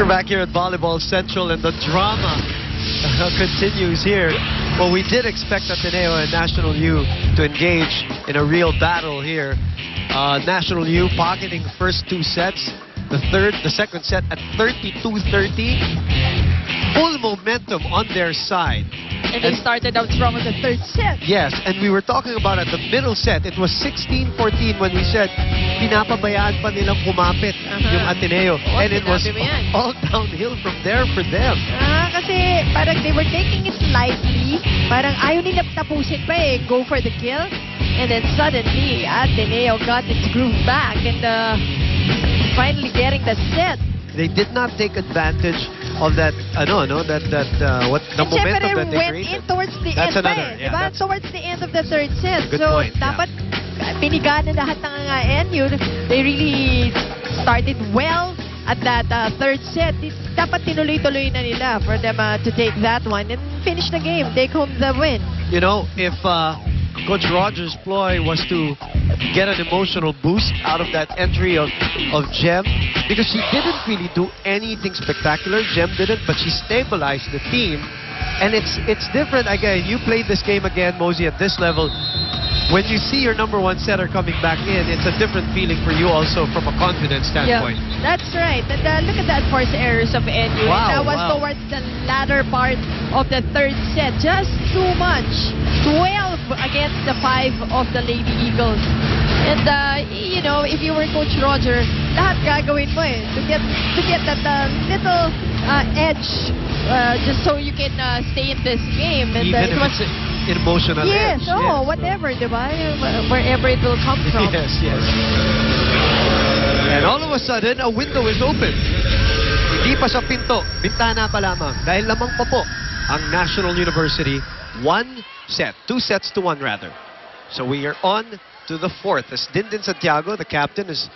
Back here at Volleyball Central, and the drama continues here. Well, we did expect Ateneo and National U to engage in a real battle here. National U pocketing first two sets. The second set at 32-30. Full momentum on their side. And they started out strong in the third set. Yes, and we were talking about at the middle set, it was 16-14 when we said pinapabayaan pa nilang kumapit yung Ateneo. And it was all downhill from there for them. Kasi parang they were taking it lightly. Parang ayaw nila tapusin pa eh. Go for the kill. And then suddenly, Ateneo got its groove back and finally getting the set. They did not take advantage of that, momentum that they went created. in towards the That's end another, pa eh. Towards the end of the third set. Good so, point, dapat pinigaan na lahat ng NU. They really started well at that third set. Dapat tinuloy-tuloy na nila for them to take that one and finish the game, take home the win. You know, if Coach Rogers' ploy was to get an emotional boost out of that entry of Gem, because she didn't really do anything spectacular. Gem didn't, but she stabilized the team. And it's different. Again, you played this game again, Mosey, at this level. When you see your number one setter coming back in, it's a different feeling for you also from a confidence standpoint. Yeah, that's right. And look at that forced errors of NU. Wow, and that was towards the latter part of the third set. Just too much. 12 against the 5 of the Lady Eagles. And, you know, if you were Coach Roger, lahat gagawin mo eh. To get that little edge just so you can stay in this game. And Even if it's emotional edge. Yes, whatever, diba? Wherever it will come from. Yes. And all of a sudden, a window is open. Hindi pa sa pinto, bintana pa lamang. Dahil lamang pa po ang National University. 2 sets to 1 rather. So we are on to the fourth. As Dindin Santiago, the captain, is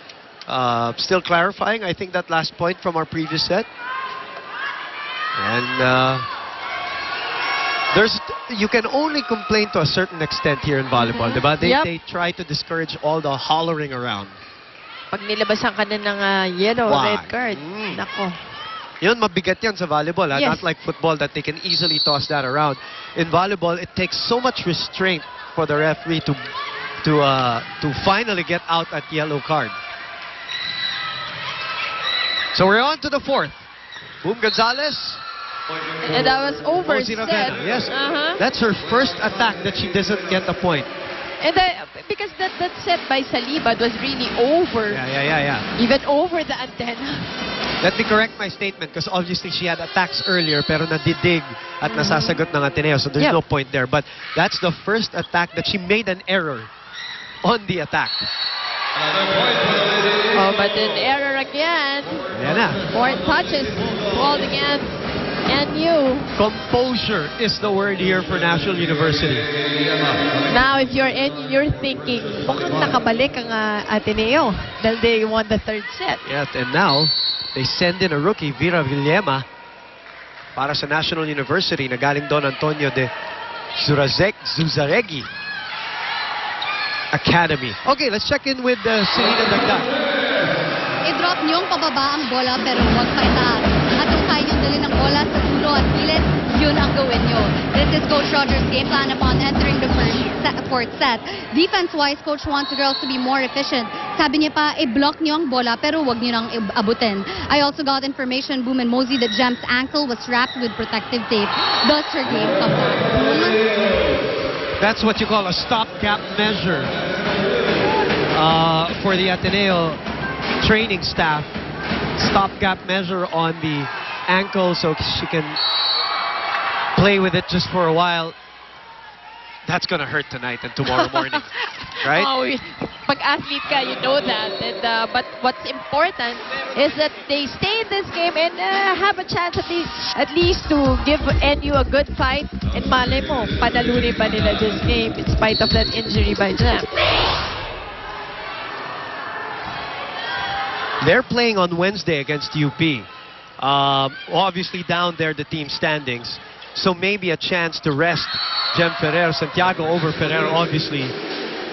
still clarifying, I think, that last point from our previous set. And you can only complain to a certain extent here in volleyball, diba? They try to discourage all the hollering around. Pag nilabasan ka na ng yellow, red card, nako. Yun, mabigat yan sa volleyball. Yes. Not like football that they can easily toss that around. In volleyball, it takes so much restraint for the referee to finally get out that yellow card. So we're on to the fourth. Boom Gonzalez. And that was over Mosey set. Ravenna, yes. That's her first attack that she doesn't get the point. And because that set by Salibad was really over. Yeah. Even over the antenna. Let me correct my statement because obviously she had attacks earlier pero nadidig at nasasagot ng Ateneo, so there's no point there. But that's the first attack that she made an error on the attack. Oh, but an error again. Yan na. 4 touches called against NU. Composure is the word here for National University. Now, if you're NU, you're thinking, mukhang nakabalik ang Ateneo dahil they won the third set. Yeah, and now they send in a rookie, Vera Villema, para sa National University na galing Don Antonio de Zuzaregi Academy. Okay, let's check in with Selena Dagdag. I-drop niyong pababa ang bola pero huwag pa itaas. At kung kaya niyong dalhin ang bola sa dulo at gilid, yun ang gawin niyo. This is Coach Rogers' game plan upon entering the fourth set. Defense-wise, Coach wants the girls to be more efficient. Sabi niya pa, i-block niyo ang bola pero huwag niyo nang abutin. I also got information, Boom and Mosey, that Gem's ankle was wrapped with protective tape. Thus, her game comes out. That's what you call a stopgap measure for the Ateneo training staff. Stopgap measure on the ankle so she can play with it just for a while. That's gonna hurt tonight and tomorrow morning, right? Oh, pag athlete ka, you know that. And, but what's important is that they stay in this game and have a chance at least to give NU a good fight. And malay mo, panalunin pa nila this game in spite of that injury by Gem. They're playing on Wednesday against UP. Obviously down there, the team standings. So maybe a chance to rest Gem Ferrer, Santiago over Ferrer, obviously.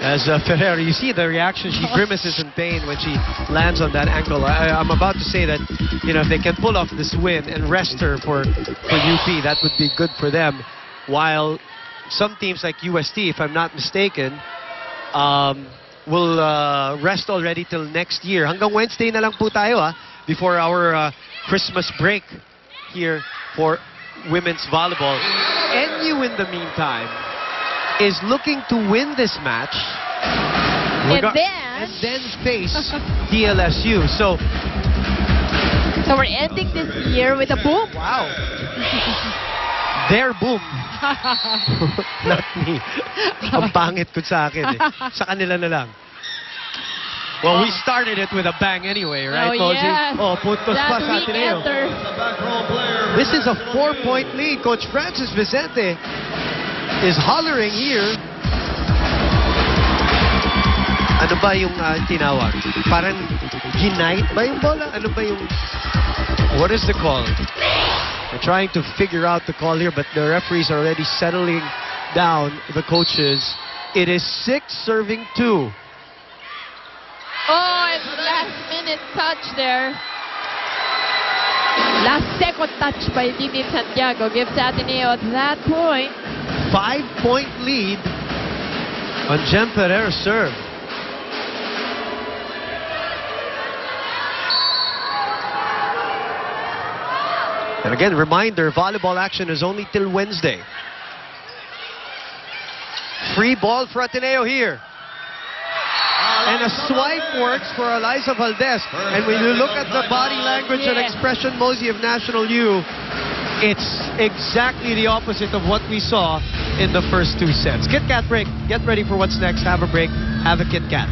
As Ferrer, you see the reaction. She grimaces in pain when she lands on that ankle. I'm about to say that, you know, if they can pull off this win and rest her for UP, that would be good for them. While some teams like UST, if I'm not mistaken, will rest already till next year. Hanggang Wednesday na lang po tayo before our Christmas break here for women's volleyball. NU in the meantime is looking to win this match And then face DLSU. So we're ending this year with a boom. wow. Their boom. Not me. Ang pangit ko sa akin Sa kanila na lang. Well, we started it with a bang anyway, right, Moji? Yes. Puntos pa sa Ateneo. This is a 4-point lead. Coach Francis Vicente is hollering here. Ano ba yung tinawag? Parang ginite ba yung bola? Ano ba yung... What is the call? We're trying to figure out the call here, but the referees are already settling down the coaches. It is 6 serving 2. Oh, and last-minute touch there. Last second touch by Dini Santiago gives Ateneo that point. 5-point lead on Jem Ferrer's serve. And again, reminder, volleyball action is only till Wednesday. Free ball for Ateneo here. And a swipe works for Eliza Valdez. And when you look at the body language and expression, Mosey, of National U, it's exactly the opposite of what we saw in the first 2 sets. Kit Kat break. Get ready for what's next. Have a break. Have a Kit Kat.